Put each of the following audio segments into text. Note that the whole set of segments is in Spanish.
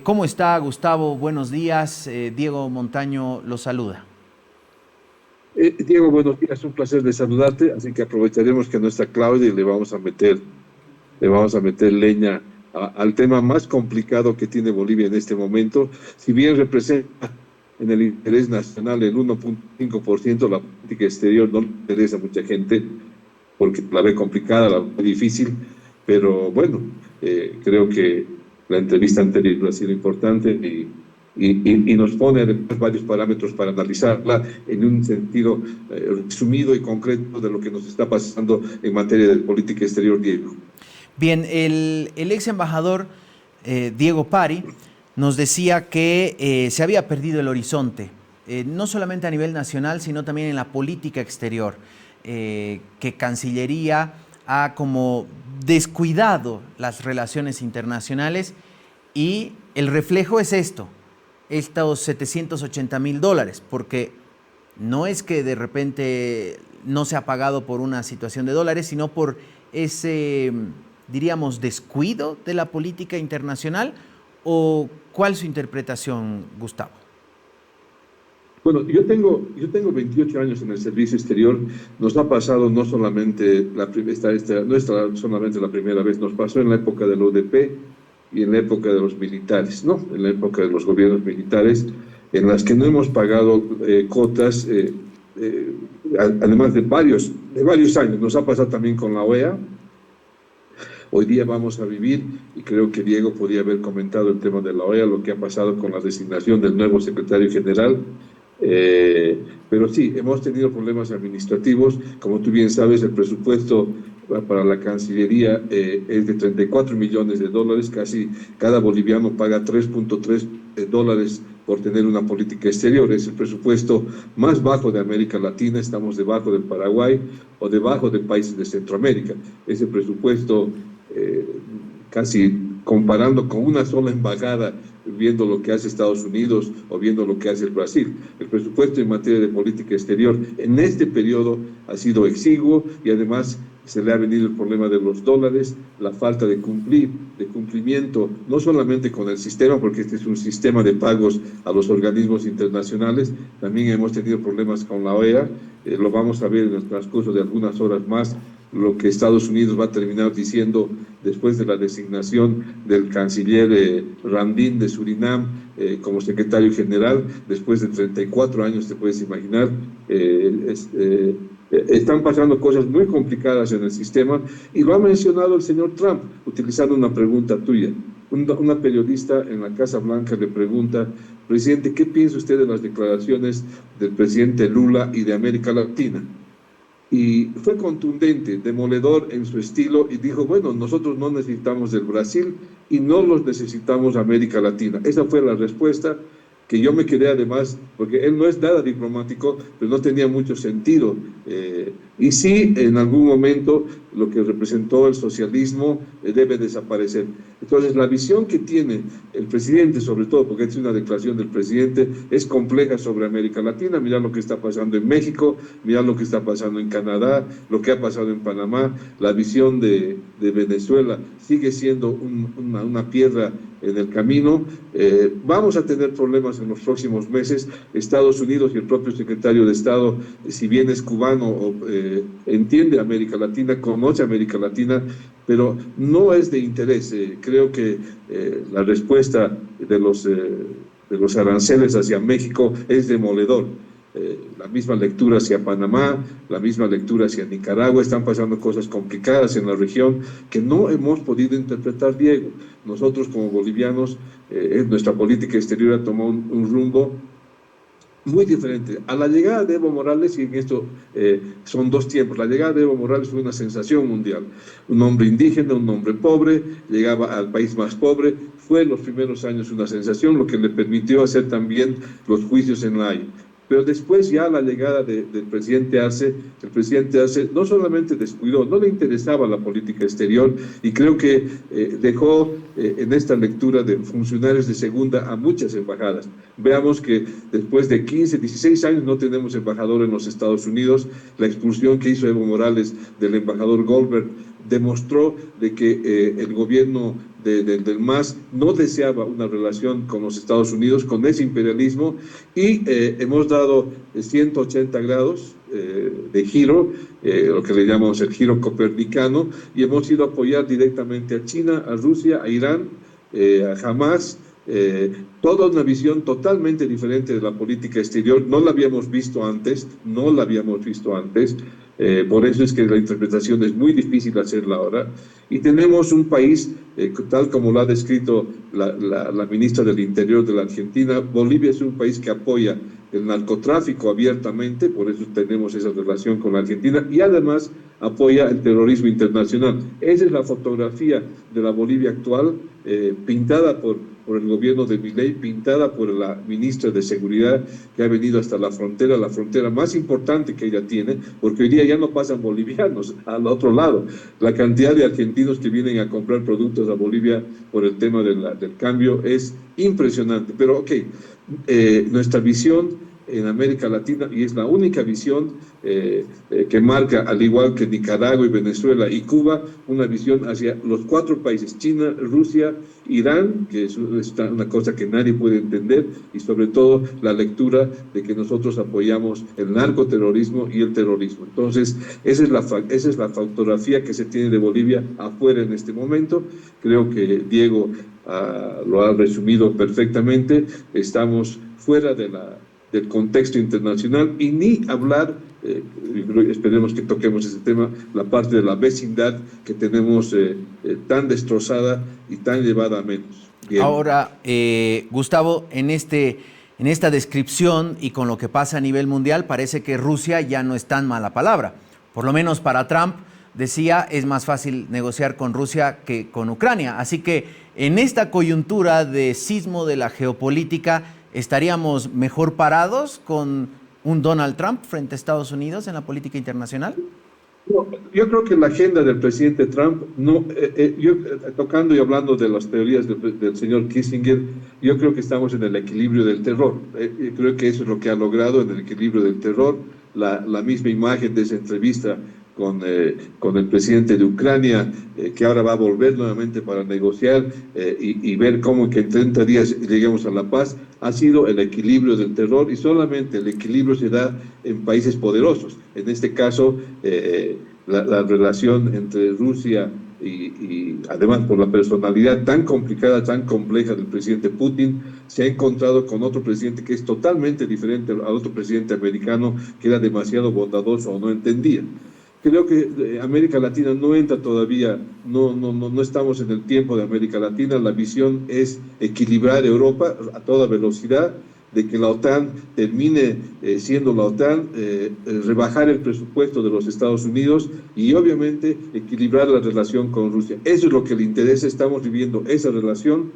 ¿Cómo está, Gustavo? Buenos días. Diego Montaño lo saluda. Diego, buenos días, un placer de saludarte, así que aprovecharemos que no está Claudia y le vamos a meter leña al tema más complicado que tiene Bolivia en este momento. Si bien representa en el interés nacional el 1,5%, la política exterior no le interesa a mucha gente porque la ve complicada, la ve difícil, pero bueno, creo que la entrevista anterior ha sido importante y nos pone además varios parámetros para analizarla en un sentido resumido y concreto de lo que nos está pasando en materia de política exterior, Diego. Bien, el ex embajador Diego Pari nos decía que se había perdido el horizonte, no solamente a nivel nacional, sino también en la política exterior, que Cancillería ha como descuidado las relaciones internacionales y el reflejo es estos $780.000, porque no es que de repente no se ha pagado por una situación de dólares, sino por ese, diríamos, descuido de la política internacional. ¿O cuál es su interpretación, Gustavo? Bueno, yo tengo 28 años en el servicio exterior. Nos ha pasado no solamente no es solamente la primera vez, nos pasó en la época de la UDP y en la época de los militares, ¿no? En la época de los gobiernos militares, en las que no hemos pagado cuotas, eh, además de varios años. Nos ha pasado también con la OEA. Hoy día vamos a vivir, y creo que Diego podía haber comentado el tema de la OEA, lo que ha pasado con la designación del nuevo secretario general. Pero sí, hemos tenido problemas administrativos. Como tú bien sabes, el presupuesto para la Cancillería es de $34 millones. Casi cada boliviano paga 3,3 dólares por tener una política exterior. Es el presupuesto más bajo de América Latina. Estamos debajo del Paraguay o debajo de países de Centroamérica. Ese presupuesto, casi comparando con una sola embajada, viendo lo que hace Estados Unidos o viendo lo que hace el Brasil. El presupuesto en materia de política exterior en este periodo ha sido exiguo, y además se le ha venido el problema de los dólares, la falta de cumplimiento, no solamente con el sistema, porque este es un sistema de pagos a los organismos internacionales. También hemos tenido problemas con la OEA. Lo vamos a ver en el transcurso de algunas horas más, lo que Estados Unidos va a terminar diciendo después de la designación del canciller Randín de Surinam como secretario general, después de 34 años, te puedes imaginar. Están pasando cosas muy complicadas en el sistema, y lo ha mencionado el señor Trump, utilizando una pregunta tuya. Una periodista en la Casa Blanca le pregunta: presidente, ¿qué piensa usted de las declaraciones del presidente Lula y de América Latina? Y fue contundente, demoledor en su estilo, y dijo: bueno, nosotros no necesitamos del Brasil y no los necesitamos América Latina. Esa fue la respuesta, que yo me quedé además, porque él no es nada diplomático, pero no tenía mucho sentido. Y sí, en algún momento lo que representó el socialismo debe desaparecer. Entonces, la visión que tiene el presidente, sobre todo, porque es una declaración del presidente, es compleja sobre América Latina. Mira lo que está pasando en México, mira lo que está pasando en Canadá, lo que ha pasado en Panamá. La visión de Venezuela sigue siendo una piedra en el camino. Vamos a tener problemas en los próximos meses. Estados Unidos y el propio secretario de Estado, si bien es cubano, entiende América Latina, conoce América Latina, pero no es de interés. Creo que la respuesta de los aranceles hacia México es demoledor. La misma lectura hacia Panamá, la misma lectura hacia Nicaragua. Están pasando cosas complicadas en la región que no hemos podido interpretar, Diego. Nosotros como bolivianos, nuestra política exterior ha tomado un rumbo muy diferente. A la llegada de Evo Morales, y en esto son dos tiempos. La llegada de Evo Morales fue una sensación mundial. Un hombre indígena, un hombre pobre, llegaba al país más pobre. Fue en los primeros años una sensación, lo que le permitió hacer también los juicios en La Haya. Pero después, ya la llegada del presidente Arce, el presidente Arce no solamente descuidó, no le interesaba la política exterior, y creo que dejó en esta lectura de funcionarios de segunda a muchas embajadas. Veamos que después de 15, 16 años no tenemos embajador en los Estados Unidos. La expulsión que hizo Evo Morales del embajador Goldberg demostró de que el gobierno del MAS no deseaba una relación con los Estados Unidos, con ese imperialismo, y hemos dado 180 grados de giro, lo que le llamamos el giro copernicano, y hemos ido a apoyar directamente a China, a Rusia, a Irán, a Hamas, toda una visión totalmente diferente de la política exterior. No la habíamos visto antes, por eso es que la interpretación es muy difícil hacerla ahora. Y tenemos un país, tal como lo ha descrito la ministra del Interior de la Argentina, Bolivia es un país que apoya el narcotráfico abiertamente, por eso tenemos esa relación con la Argentina, y además apoya el terrorismo internacional. Esa es la fotografía de la Bolivia actual, pintada por el gobierno de Milei, pintada por la ministra de Seguridad, que ha venido hasta la frontera más importante que ella tiene, porque hoy día ya no pasan bolivianos al otro lado. La cantidad de argentinos que vienen a comprar productos a Bolivia por el tema del cambio es impresionante. Pero nuestra visión en América Latina, y es la única visión que marca, al igual que Nicaragua y Venezuela y Cuba, una visión hacia los 4 países, China, Rusia, Irán, que es una cosa que nadie puede entender, y sobre todo la lectura de que nosotros apoyamos el narcoterrorismo y el terrorismo. Entonces, esa es la fotografía que se tiene de Bolivia afuera en este momento. Creo que Diego lo ha resumido perfectamente. Estamos fuera del contexto internacional, y ni hablar, esperemos que toquemos ese tema, la parte de la vecindad que tenemos tan destrozada y tan llevada a menos. Bien. Ahora, Gustavo, en esta descripción y con lo que pasa a nivel mundial, parece que Rusia ya no es tan mala palabra. Por lo menos para Trump, decía, es más fácil negociar con Rusia que con Ucrania. Así que en esta coyuntura de sismo de la geopolítica, ¿estaríamos mejor parados con un Donald Trump frente a Estados Unidos en la política internacional? Yo creo que la agenda del presidente Trump, tocando y hablando de las teorías del señor Kissinger, yo creo que estamos en el equilibrio del terror. Creo que eso es lo que ha logrado, en el equilibrio del terror. La misma imagen de esa entrevista con el presidente de Ucrania, que ahora va a volver nuevamente para negociar y ver cómo que en 30 días lleguemos a la paz, ha sido el equilibrio del terror, y solamente el equilibrio se da en países poderosos. En este caso, la relación entre Rusia y además por la personalidad tan complicada, tan compleja del presidente Putin, se ha encontrado con otro presidente que es totalmente diferente al otro presidente americano, que era demasiado bondadoso o no entendía. Creo que América Latina no entra todavía, no estamos en el tiempo de América Latina. La visión es equilibrar Europa a toda velocidad, de que la OTAN termine siendo la OTAN, rebajar el presupuesto de los Estados Unidos y obviamente equilibrar la relación con Rusia. Eso es lo que le interesa, estamos viviendo esa relación.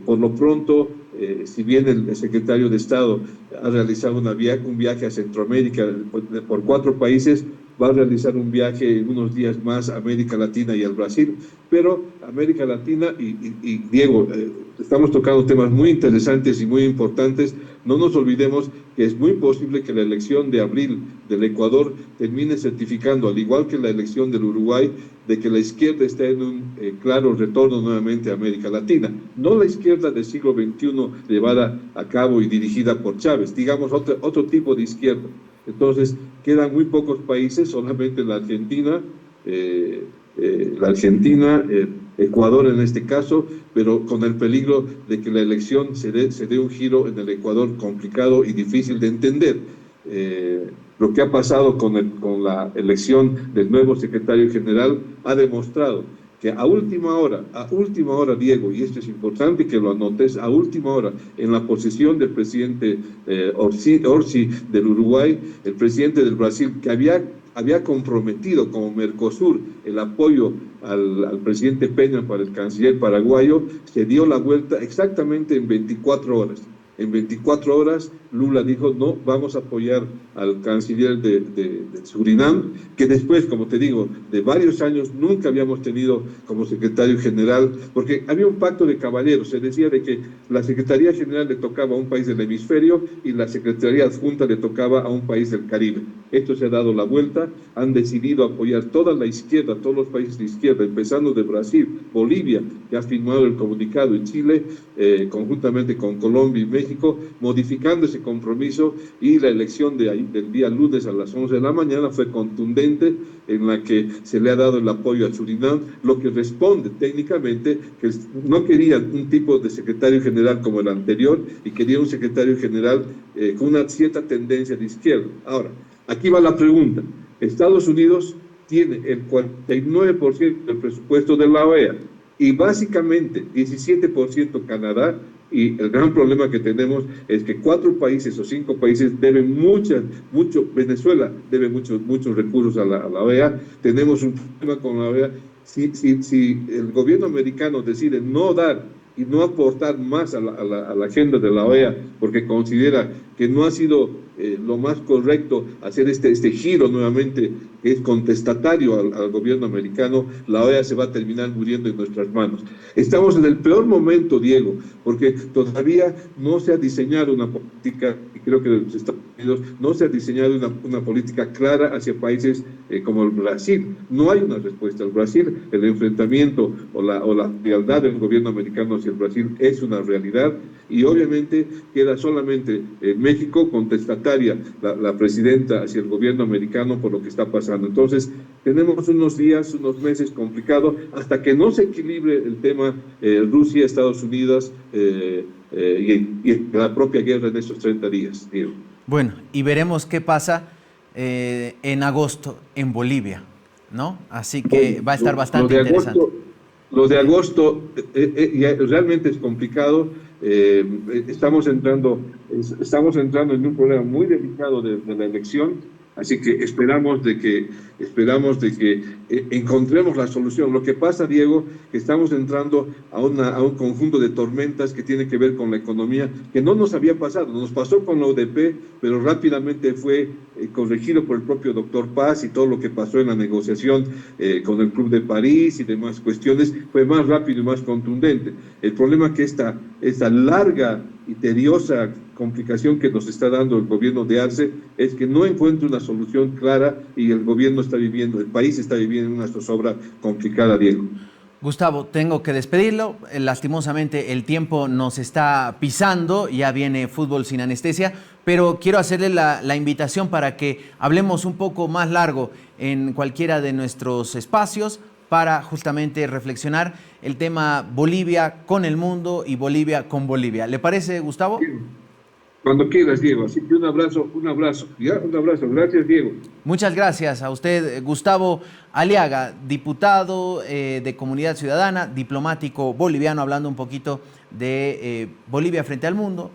Por lo pronto, si bien el secretario de Estado ha realizado un viaje a Centroamérica por 4 países, va a realizar un viaje en unos días más a América Latina y al Brasil, pero América Latina y Diego, estamos tocando temas muy interesantes y muy importantes. No nos olvidemos que es muy posible que la elección de abril del Ecuador termine certificando, al igual que la elección del Uruguay, de que la izquierda está en un claro retorno nuevamente a América Latina. No la izquierda del siglo XXI llevada a cabo y dirigida por Chávez, digamos otro tipo de izquierda. Entonces, quedan muy pocos países, solamente la Argentina, Ecuador en este caso, pero con el peligro de que la elección se dé un giro en el Ecuador complicado y difícil de entender. Lo que ha pasado con la elección del nuevo secretario general ha demostrado que a última hora, Diego, y esto es importante que lo anotes, a última hora, en la posesión del presidente Orsi del Uruguay, el presidente del Brasil, que había comprometido como Mercosur el apoyo al presidente Peña para el canciller paraguayo, se dio la vuelta exactamente en 24 horas. En 24 horas, Lula dijo, no, vamos a apoyar al canciller de Surinam, que después, como te digo, de varios años nunca habíamos tenido como secretario general, porque había un pacto de caballeros, se decía de que la Secretaría General le tocaba a un país del hemisferio y la Secretaría Adjunta le tocaba a un país del Caribe. Esto se ha dado la vuelta, han decidido apoyar toda la izquierda, todos los países de izquierda, empezando de Brasil, Bolivia, que ha firmado el comunicado, y Chile, conjuntamente con Colombia y México, modificando ese compromiso, y la elección del día lunes a las 11 de la mañana fue contundente, en la que se le ha dado el apoyo a Surinam, lo que responde técnicamente que no querían un tipo de secretario general como el anterior, y querían un secretario general con una cierta tendencia de izquierda. Ahora, aquí va la pregunta. Estados Unidos tiene el 49% del presupuesto de la OEA y básicamente 17% Canadá, y el gran problema que tenemos es que 4 países o 5 países deben mucho, Venezuela debe muchos recursos a la OEA, tenemos un problema con la OEA. Si el gobierno americano decide no dar y no aportar más a la agenda de la OEA, porque considera que no ha sido lo más correcto hacer este giro nuevamente, que es contestatario al gobierno americano, la OEA se va a terminar muriendo en nuestras manos. Estamos en el peor momento, Diego, porque todavía no se ha diseñado una política, y creo que los Estados Unidos no se ha diseñado una política clara hacia países como el Brasil. No hay una respuesta al Brasil. El enfrentamiento o la frialdad del gobierno americano hacia el Brasil es una realidad, y obviamente queda solamente México contestataria, la presidenta hacia el gobierno americano por lo que está pasando. Entonces, tenemos unos días, unos meses complicados, hasta que no se equilibre el tema Rusia, Estados Unidos y la propia guerra en estos 30 días, Diego. Bueno, y veremos qué pasa en agosto en Bolivia, ¿no? Así que va a estar bastante interesante. Lo de agosto realmente es complicado. Estamos entrando en un problema muy delicado de la elección, así que esperamos de que encontremos la solución. Lo que pasa, Diego, que estamos entrando a un conjunto de tormentas que tiene que ver con la economía, que no nos había pasado. Nos pasó con la ODP, pero rápidamente fue corregido por el propio doctor Paz, y todo lo que pasó en la negociación con el Club de París y demás cuestiones fue más rápido y más contundente. El problema es que esta larga y tediosa complicación que nos está dando el gobierno de Arce es que no encuentra una solución clara, y el gobierno está viviendo, el país está viviendo una zozobra complicada, Diego. Gustavo, tengo que despedirlo. Lastimosamente el tiempo nos está pisando, ya viene Fútbol sin Anestesia, pero quiero hacerle la invitación para que hablemos un poco más largo en cualquiera de nuestros espacios para justamente reflexionar el tema Bolivia con el mundo y Bolivia con Bolivia. ¿Le parece, Gustavo? Cuando quieras, Diego. Así que un abrazo. ¿Ya? Un abrazo. Gracias, Diego. Muchas gracias a usted, Gustavo Aliaga, diputado de Comunidad Ciudadana, diplomático boliviano, hablando un poquito de Bolivia frente al mundo.